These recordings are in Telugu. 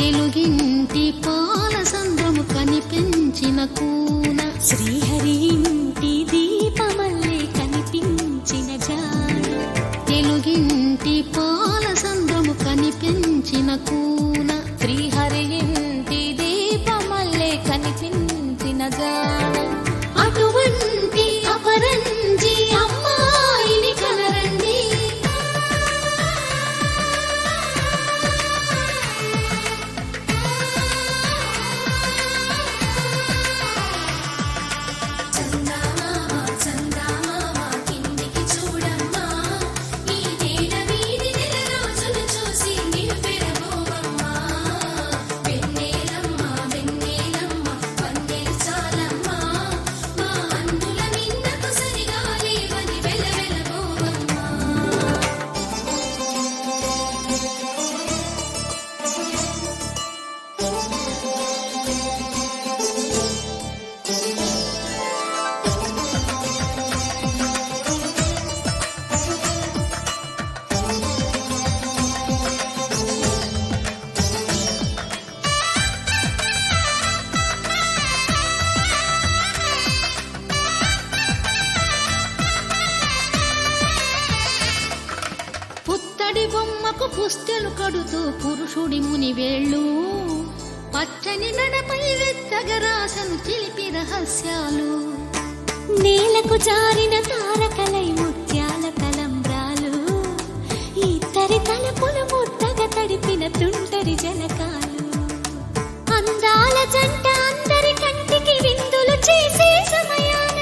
తెలుగింటి పాలసంద్రము కనిపించిన కూన, శ్రీహరి ఇంటి దీపమల్లే కనిపించిన జాడ. తెలుగింటి పాలసంద్రము కనిపించిన కూన, శ్రీహరి ఇంటి దీపమల్లే కనిపించిన జాడ. అటువంటి అపరంజి అమ్మాయిని కనరండి. పుత్తడి బొమ్మకు పుస్తెలు కడుతూ పురుషుడి ముని వేళ్ళు, పచ్చని నడపై వెచ్చగరాసను చిలిపి రహస్యాలు. నేలకు జారిన తారకలై ముత్యాల తలంబ్రాలు, ఇద్దరి తలపులు ముద్దగా తడిపిన తుంటరి జలకాలు. అందాల జంట అందరి కంటికి విందులు చేసే సమయాన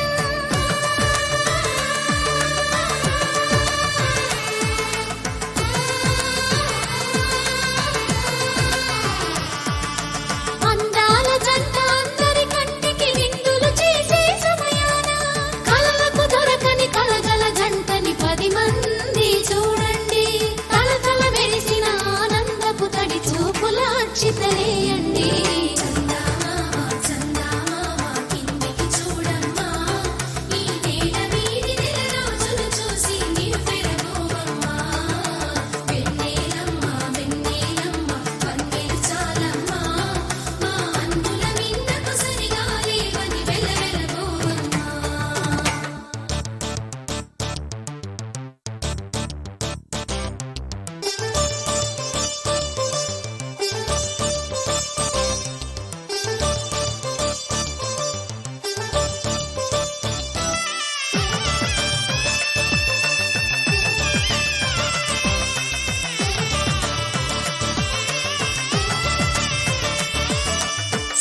అందాల జంట అందరి కంటికి విందులు చేసే సమయాన కలలకు దొరకని కలగల జంటని 10 మంది చూడండి. తలతల మెరిసిన ఆనందపు తడి చూపుల అచ్చితలేయండి.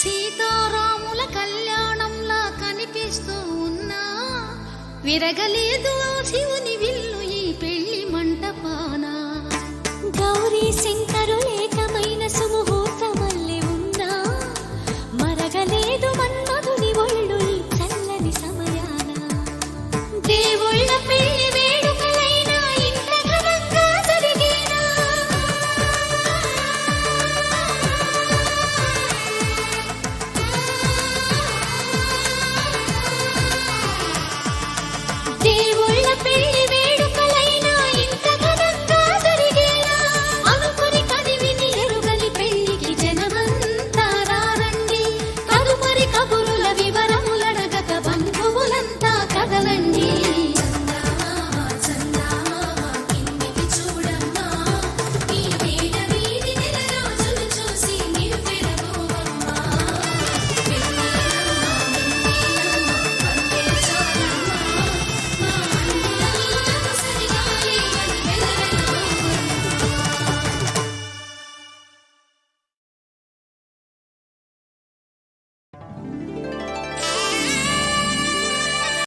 సీతారాముల కళ్యాణంలా కనిపిస్తూ ఉన్నా విరగలేదు